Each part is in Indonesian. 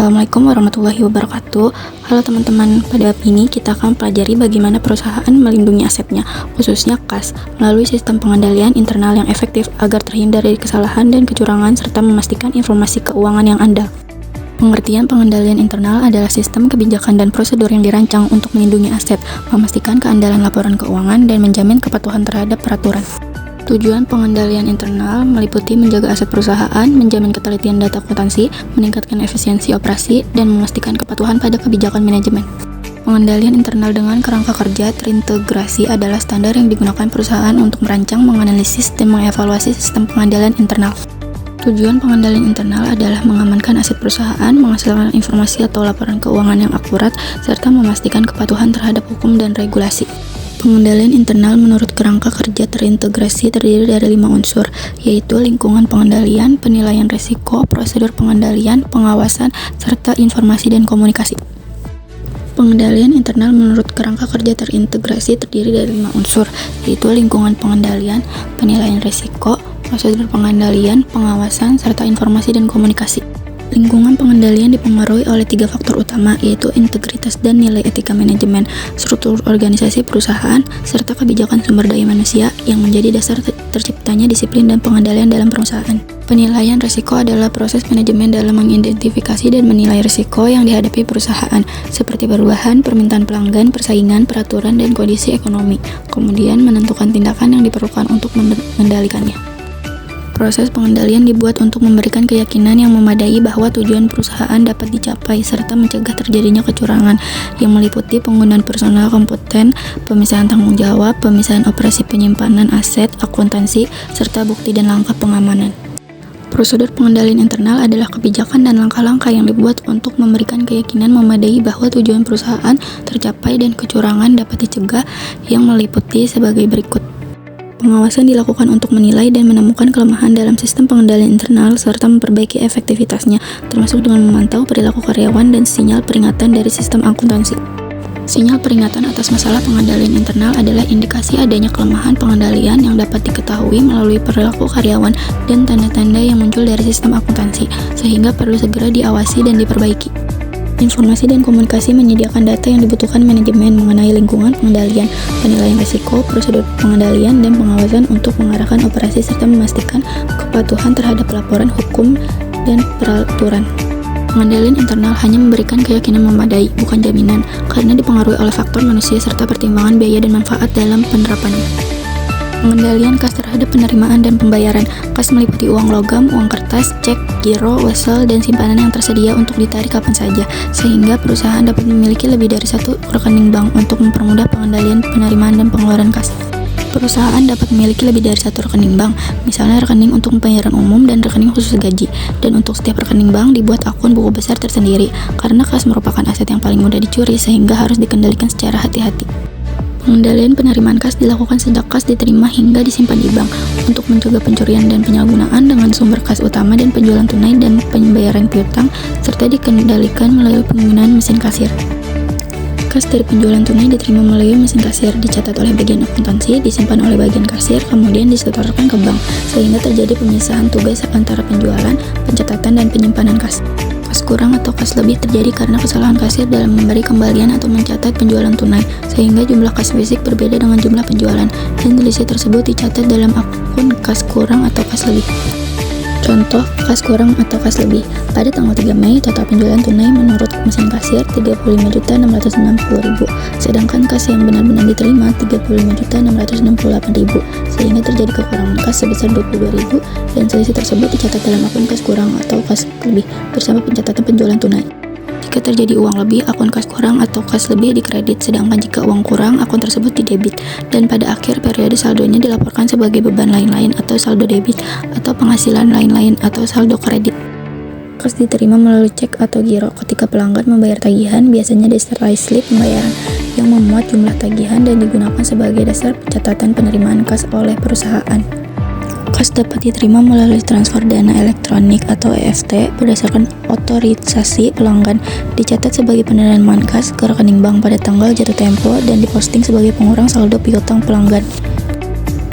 Assalamualaikum warahmatullahi wabarakatuh. Halo teman-teman, pada bab ini kita akan pelajari bagaimana perusahaan melindungi asetnya, khususnya kas, melalui sistem pengendalian internal yang efektif agar terhindar dari kesalahan dan kecurangan serta memastikan informasi keuangan yang andal. Pengertian pengendalian internal adalah sistem kebijakan dan prosedur yang dirancang untuk melindungi aset, memastikan keandalan laporan keuangan, dan menjamin kepatuhan terhadap peraturan. Tujuan pengendalian internal meliputi menjaga aset perusahaan, menjamin ketelitian data akuntansi, meningkatkan efisiensi operasi, dan memastikan kepatuhan pada kebijakan manajemen. Pengendalian internal dengan kerangka kerja terintegrasi adalah standar yang digunakan perusahaan untuk merancang, menganalisis, dan mengevaluasi sistem pengendalian internal. Tujuan pengendalian internal adalah mengamankan aset perusahaan, menghasilkan informasi atau laporan keuangan yang akurat, serta memastikan kepatuhan terhadap hukum dan regulasi. Pengendalian internal menurut kerangka kerja terintegrasi terdiri dari 5 unsur, yaitu lingkungan pengendalian, penilaian risiko, prosedur pengendalian, pengawasan, serta informasi dan komunikasi. Pengendalian internal menurut kerangka kerja terintegrasi terdiri dari 5 unsur, yaitu lingkungan pengendalian, penilaian risiko, prosedur pengendalian, pengawasan, serta informasi dan komunikasi. Lingkungan pengendalian dipengaruhi oleh 3 faktor utama, yaitu integritas dan nilai etika manajemen, struktur organisasi perusahaan, serta kebijakan sumber daya manusia yang menjadi dasar terciptanya disiplin dan pengendalian dalam perusahaan. Penilaian risiko adalah proses manajemen dalam mengidentifikasi dan menilai risiko yang dihadapi perusahaan, seperti perubahan, permintaan pelanggan, persaingan, peraturan, dan kondisi ekonomi, kemudian menentukan tindakan yang diperlukan untuk mengendalikannya. Proses pengendalian dibuat untuk memberikan keyakinan yang memadai bahwa tujuan perusahaan dapat dicapai serta mencegah terjadinya kecurangan yang meliputi penggunaan personal kompeten, pemisahan tanggung jawab, pemisahan operasi penyimpanan aset, akuntansi, serta bukti dan langkah pengamanan. Prosedur pengendalian internal adalah kebijakan dan langkah-langkah yang dibuat untuk memberikan keyakinan memadai bahwa tujuan perusahaan tercapai dan kecurangan dapat dicegah yang meliputi sebagai berikut. Pengawasan dilakukan untuk menilai dan menemukan kelemahan dalam sistem pengendalian internal serta memperbaiki efektivitasnya, termasuk dengan memantau perilaku karyawan dan sinyal peringatan dari sistem akuntansi. Sinyal peringatan atas masalah pengendalian internal adalah indikasi adanya kelemahan pengendalian yang dapat diketahui melalui perilaku karyawan dan tanda-tanda yang muncul dari sistem akuntansi, sehingga perlu segera diawasi dan diperbaiki. Informasi dan komunikasi menyediakan data yang dibutuhkan manajemen mengenai lingkungan pengendalian, penilaian risiko, prosedur pengendalian, dan pengawasan untuk mengarahkan operasi serta memastikan kepatuhan terhadap laporan hukum dan peraturan. Pengendalian internal hanya memberikan keyakinan memadai, bukan jaminan, karena dipengaruhi oleh faktor manusia serta pertimbangan biaya dan manfaat dalam penerapannya. Pengendalian kas terhadap penerimaan dan pembayaran. Kas meliputi uang logam, uang kertas, cek, giro, wesel, dan simpanan yang tersedia untuk ditarik kapan saja, sehingga perusahaan dapat memiliki lebih dari satu rekening bank untuk mempermudah pengendalian penerimaan dan pengeluaran kas. Perusahaan dapat memiliki lebih dari satu rekening bank, misalnya rekening untuk pembayaran umum dan rekening khusus gaji, dan untuk setiap rekening bank dibuat akun buku besar tersendiri, karena kas merupakan aset yang paling mudah dicuri sehingga harus dikendalikan secara hati-hati. Pengendalian penerimaan kas dilakukan sejak kas diterima hingga disimpan di bank untuk mencegah pencurian dan penyalahgunaan dengan sumber kas utama dan penjualan tunai dan pembayaran piutang, serta dikendalikan melalui penggunaan mesin kasir. Kas dari penjualan tunai diterima melalui mesin kasir, dicatat oleh bagian akuntansi, disimpan oleh bagian kasir, kemudian disetorkan ke bank, sehingga terjadi pemisahan tugas antara penjualan, pencatatan, dan penyimpanan kas. Kas kurang atau kas lebih terjadi karena kesalahan kasir dalam memberi kembalian atau mencatat penjualan tunai, sehingga jumlah kas fisik berbeda dengan jumlah penjualan, dan selisih tersebut dicatat dalam akun kas kurang atau kas lebih. Contoh, kas kurang atau kas lebih. Pada tanggal 3 Mei, total penjualan tunai menurut mesin kasir 35.660.000, sedangkan kas yang benar-benar diterima 35.668.000, sehingga terjadi kekurangan kas sebesar 22.000, dan selisih tersebut dicatat dalam akun kas kurang atau kas lebih bersama pencatatan penjualan tunai. Jika terjadi uang lebih, akun kas kurang atau kas lebih dikredit, sedangkan jika uang kurang, akun tersebut didebit, dan pada akhir periode saldonya dilaporkan sebagai beban lain-lain atau saldo debit, atau penghasilan lain-lain atau saldo kredit. Kas diterima melalui cek atau giro. Ketika pelanggan membayar tagihan, biasanya disertai slip pembayaran yang memuat jumlah tagihan dan digunakan sebagai dasar pencatatan penerimaan kas oleh perusahaan. Kas dapat diterima melalui transfer dana elektronik atau EFT berdasarkan otorisasi pelanggan, dicatat sebagai penerimaan kas ke rekening bank pada tanggal jatuh tempo, dan diposting sebagai pengurang saldo piutang pelanggan.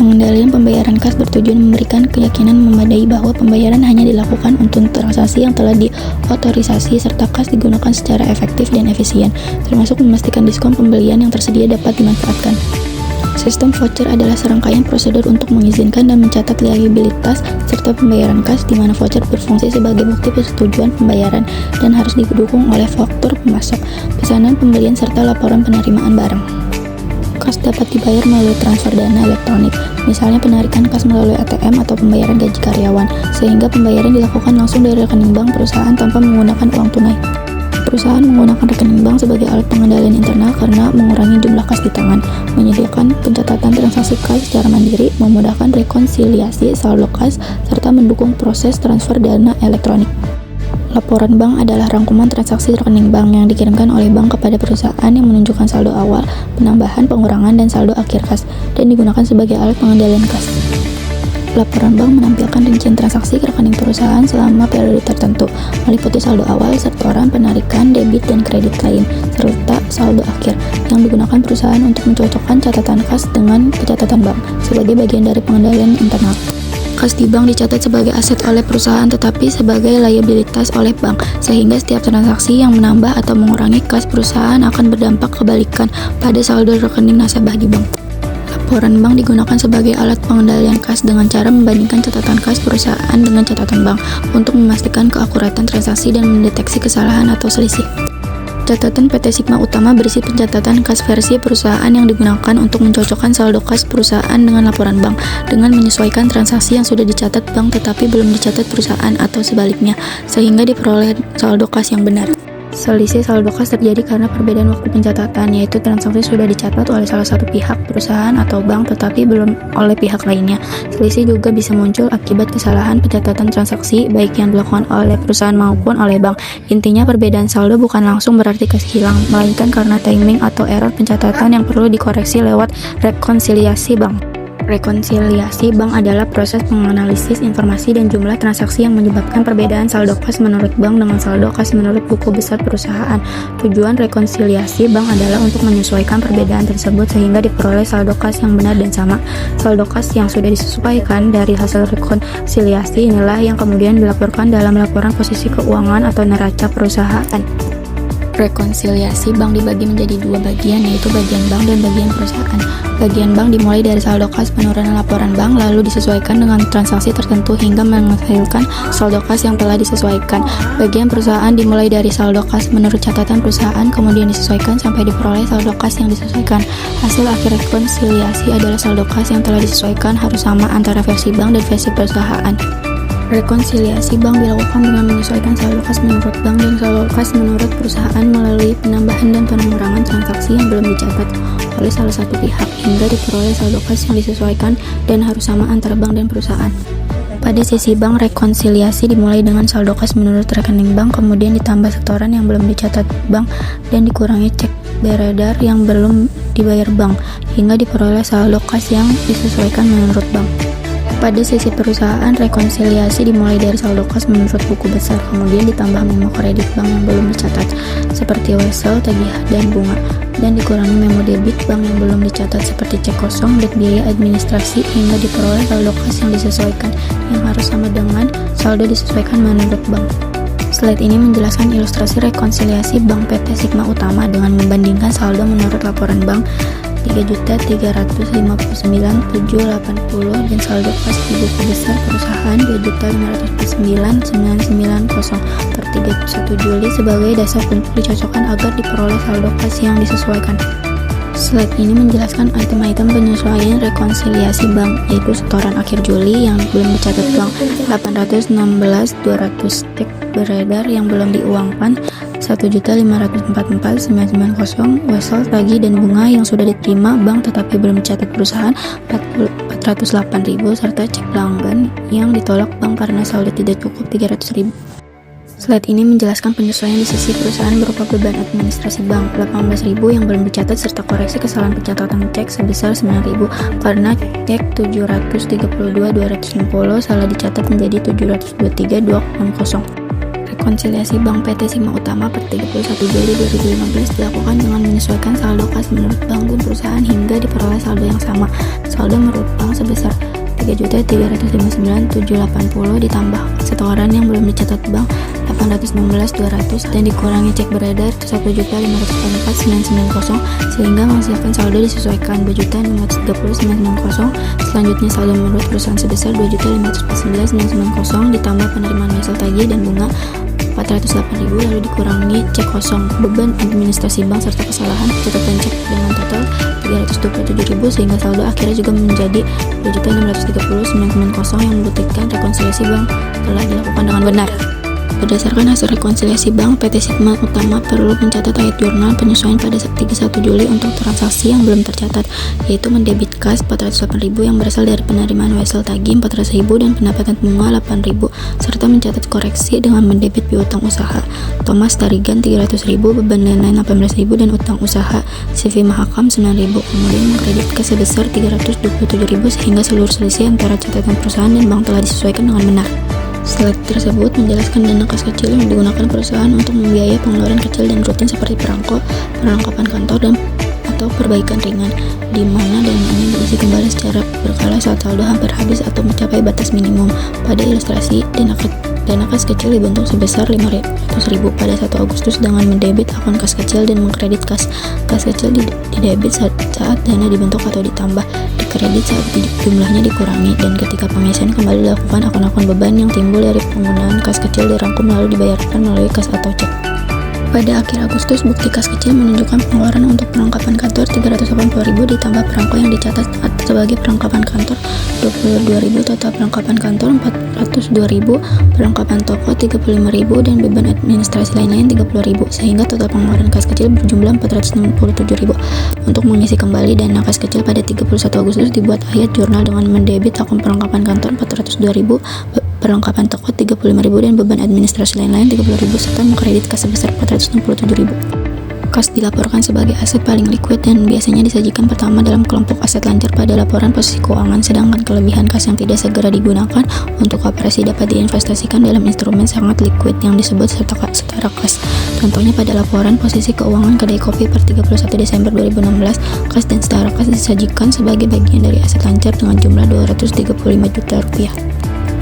Pengendalian pembayaran kas bertujuan memberikan keyakinan memadai bahwa pembayaran hanya dilakukan untuk transaksi yang telah diotorisasi serta kas digunakan secara efektif dan efisien, termasuk memastikan diskon pembelian yang tersedia dapat dimanfaatkan. Sistem voucher adalah serangkaian prosedur untuk mengizinkan dan mencatat liabilitas serta pembayaran kas, di mana voucher berfungsi sebagai bukti persetujuan pembayaran dan harus didukung oleh faktur pemasok, pesanan pembelian serta laporan penerimaan barang. Kas dapat dibayar melalui transfer dana elektronik, misalnya penarikan kas melalui ATM atau pembayaran gaji karyawan, sehingga pembayaran dilakukan langsung dari rekening bank perusahaan tanpa menggunakan uang tunai. Perusahaan menggunakan rekening bank sebagai alat pengendalian internal karena mengurangi jumlah kas di tangan, menyediakan pencatatan transaksi kas secara mandiri, memudahkan rekonsiliasi saldo kas, serta mendukung proses transfer dana elektronik. Laporan bank adalah rangkuman transaksi rekening bank yang dikirimkan oleh bank kepada perusahaan yang menunjukkan saldo awal, penambahan, pengurangan, dan saldo akhir kas, dan digunakan sebagai alat pengendalian kas. Laporan bank menampilkan rincian transaksi ke rekening perusahaan selama periode tertentu, meliputi saldo awal, setoran, penarikan, debit, dan kredit lain, serta saldo akhir, yang digunakan perusahaan untuk mencocokkan catatan kas dengan pencatatan bank, sebagai bagian dari pengendalian internal. Kas di bank dicatat sebagai aset oleh perusahaan tetapi sebagai liabilitas oleh bank, sehingga setiap transaksi yang menambah atau mengurangi kas perusahaan akan berdampak kebalikan pada saldo rekening nasabah di bank. Laporan bank digunakan sebagai alat pengendalian kas dengan cara membandingkan catatan kas perusahaan dengan catatan bank untuk memastikan keakuratan transaksi dan mendeteksi kesalahan atau selisih. Catatan PT Sigma Utama berisi pencatatan kas versi perusahaan yang digunakan untuk mencocokkan saldo kas perusahaan dengan laporan bank, dengan menyesuaikan transaksi yang sudah dicatat bank tetapi belum dicatat perusahaan atau sebaliknya, sehingga diperoleh saldo kas yang benar. Selisih saldo kas terjadi karena perbedaan waktu pencatatan, yaitu transaksi sudah dicatat oleh salah satu pihak, perusahaan atau bank, tetapi belum oleh pihak lainnya. Selisih juga bisa muncul akibat kesalahan pencatatan transaksi, baik yang dilakukan oleh perusahaan maupun oleh bank. Intinya, perbedaan saldo bukan langsung berarti kas hilang, melainkan karena timing atau error pencatatan yang perlu dikoreksi lewat rekonsiliasi bank. Rekonsiliasi bank adalah proses menganalisis informasi dan jumlah transaksi yang menyebabkan perbedaan saldo kas menurut bank dengan saldo kas menurut buku besar perusahaan. Tujuan rekonsiliasi bank adalah untuk menyesuaikan perbedaan tersebut sehingga diperoleh saldo kas yang benar dan sama. Saldo kas yang sudah disesuaikan dari hasil rekonsiliasi inilah yang kemudian dilaporkan dalam laporan posisi keuangan atau neraca perusahaan. Rekonsiliasi bank dibagi menjadi dua bagian, yaitu bagian bank dan bagian perusahaan. Bagian bank dimulai dari saldo kas penurunan laporan bank, lalu disesuaikan dengan transaksi tertentu hingga menghasilkan saldo kas yang telah disesuaikan. Bagian perusahaan dimulai dari saldo kas menurut catatan perusahaan, kemudian disesuaikan sampai diperoleh saldo kas yang disesuaikan. Hasil akhir rekonsiliasi adalah saldo kas yang telah disesuaikan harus sama antara versi bank dan versi perusahaan. Rekonsiliasi bank dilakukan dengan menyesuaikan saldo kas menurut bank dan saldo kas menurut perusahaan melalui penambahan dan pengurangan transaksi yang belum dicatat oleh salah satu pihak hingga diperoleh saldo kas yang disesuaikan dan harus sama antara bank dan perusahaan. Pada sisi bank, rekonsiliasi dimulai dengan saldo kas menurut rekening bank, kemudian ditambah setoran yang belum dicatat bank dan dikurangi cek beredar yang belum dibayar bank hingga diperoleh saldo kas yang disesuaikan menurut bank. Pada sisi perusahaan, rekonsiliasi dimulai dari saldo kas menurut buku besar, kemudian ditambah memo kredit bank yang belum dicatat, seperti wesel, tagihan, dan bunga, dan dikurangi memo debit bank yang belum dicatat seperti cek kosong dan biaya administrasi hingga diperoleh saldo kas yang disesuaikan, yang harus sama dengan saldo disesuaikan menurut bank. Slide ini menjelaskan ilustrasi rekonsiliasi bank PT Sigma Utama dengan membandingkan saldo menurut laporan bank 3.359.780 dan saldo kas di buku besar perusahaan 2.549.990 per 31 Juli sebagai dasar untuk dicocokkan agar diperoleh saldo kas yang disesuaikan. Slide ini menjelaskan item-item penyesuaian rekonsiliasi bank, yaitu setoran akhir Juli yang belum dicatat bank 816.200, cek beredar yang belum diuangkan 1.544.990, wesel, tagih, dan bunga yang sudah diterima bank tetapi belum dicatat perusahaan 408.000, serta cek pelanggan yang ditolak bank karena saldo tidak cukup 300.000. Slide ini menjelaskan penyesuaian di sisi perusahaan berupa beban administrasi bank 18.000 yang belum dicatat serta koreksi kesalahan pencatatan cek sebesar 9.000 karena cek 732.260 salah dicatat menjadi 723.260. Rekonsiliasi Bank PT Simak Utama per 31 Juli 2015 dilakukan dengan menyesuaikan saldo kas menurut bank dan perusahaan hingga diperoleh saldo yang sama. Saldo menurut bank sebesar 3.359.780 ditambah setoran yang belum dicatat bank 816.200 dan dikurangi cek beredar 1.544.990 sehingga menghasilkan saldo disesuaikan 2.530.990. Selanjutnya saldo menurut perusahaan sebesar 2.549.990 ditambah penerimaan wesel tagih dan bunga 408.000 lalu dikurangi cek kosong, beban administrasi bank serta kesalahan catatan cek dengan total 327.000 sehingga saldo akhirnya juga menjadi 2.630.990 yang membuktikan rekonsiliasi bank telah dilakukan dengan benar. Berdasarkan hasil rekonsiliasi bank, PT Simak Utama perlu mencatat ayat jurnal penyesuaian pada 31 Juli untuk transaksi yang belum tercatat, yaitu mendebit kas 408.000 yang berasal dari penerimaan wesel tagih 400.000 dan pendapatan bunga 8.000, serta mencatat koreksi dengan mendebit piutang usaha Thomas Tarigan 300.000, beban lain-lain 18.000 dan utang usaha CV Mahakam 9.000, kemudian mengkredit kas sebesar 327.000 sehingga seluruh selisih antara catatan perusahaan dan bank telah disesuaikan dengan benar. Slide tersebut menjelaskan dana kas kecil yang digunakan perusahaan untuk membiayai pengeluaran kecil dan rutin seperti perlengkapan kantor dan atau perbaikan ringan, di mana dana ini diisi kembali secara berkala saat saldo hampir habis atau mencapai batas minimum. Pada ilustrasi, dana kas kecil dibentuk sebesar 500.000 pada 1 Agustus dengan mendebit akun kas kecil dan mengkredit kas kecil didebit saat dana dibentuk atau ditambah, dikredit saat jumlahnya dikurangi, dan ketika pengisian kembali dilakukan akun-akun beban yang timbul dari penggunaan kas kecil dirangkum lalu dibayarkan melalui kas atau cek. Pada akhir Agustus, bukti kas kecil menunjukkan pengeluaran untuk perlengkapan kantor 380.000 ditambah perangko yang dicatat sebagai perlengkapan kantor 22.000, total perlengkapan kantor 402.000, perlengkapan toko 35.000 dan beban administrasi lain-lain 30.000 sehingga total pengeluaran kas kecil berjumlah 467.000. Untuk mengisi kembali dana kas kecil pada 31 Agustus dibuat ayat jurnal dengan mendebit akun perlengkapan kantor 402.000, perlengkapan toko 35.000 dan beban administrasi lain-lain 30.000 serta mengkredit kas sebesar 467.000. Kas dilaporkan sebagai aset paling likuid dan biasanya disajikan pertama dalam kelompok aset lancar pada laporan posisi keuangan, sedangkan kelebihan kas yang tidak segera digunakan untuk operasi dapat diinvestasikan dalam instrumen sangat likuid yang disebut setara kas. Contohnya pada laporan posisi keuangan kedai kopi per 31 Desember 2016, kas dan setara kas disajikan sebagai bagian dari aset lancar dengan jumlah 235 juta rupiah.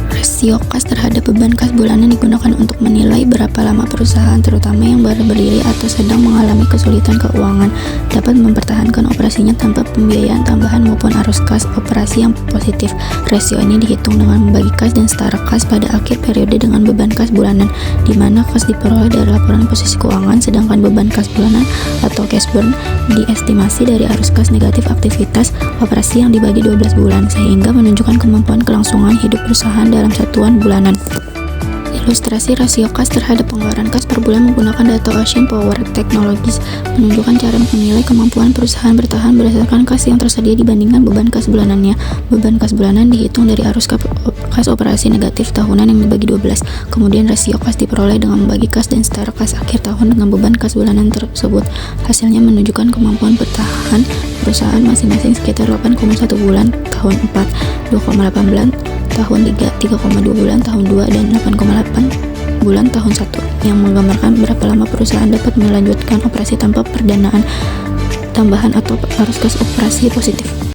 Rasio kas terhadap beban kas bulanan digunakan untuk menilai berapa lama perusahaan, terutama yang baru berdiri atau sedang mengalami kesulitan keuangan, dapat mempertahankan operasinya tanpa pembiayaan tambahan maupun arus kas operasi yang positif. Rasio ini dihitung dengan membagi kas dan setara kas pada akhir periode dengan beban kas bulanan, di mana kas diperoleh dari laporan posisi keuangan, sedangkan beban kas bulanan atau cash burn diestimasi dari arus kas negatif aktivitas operasi yang dibagi 12 bulan, sehingga menunjukkan kemampuan kelangsungan hidup perusahaan dalam satuan bulanan. Ilustrasi rasio kas terhadap pengeluaran kas per bulan menggunakan data Ocean Power Technologies menunjukkan cara menilai kemampuan perusahaan bertahan berdasarkan kas yang tersedia dibandingkan beban kas bulanannya. Beban kas bulanan dihitung dari arus kas operasi negatif tahunan yang dibagi 12. Kemudian rasio kas diperoleh dengan membagi kas dan setara kas akhir tahun dengan beban kas bulanan tersebut. Hasilnya menunjukkan kemampuan bertahan perusahaan masing-masing sekitar 8,1 bulan tahun 4, 2,8 bulan tahun 3, 3,2 bulan tahun 2, dan 8,8 bulan tahun 1 yang menggambarkan berapa lama perusahaan dapat melanjutkan operasi tanpa perdanaan tambahan atau arus kas operasi positif.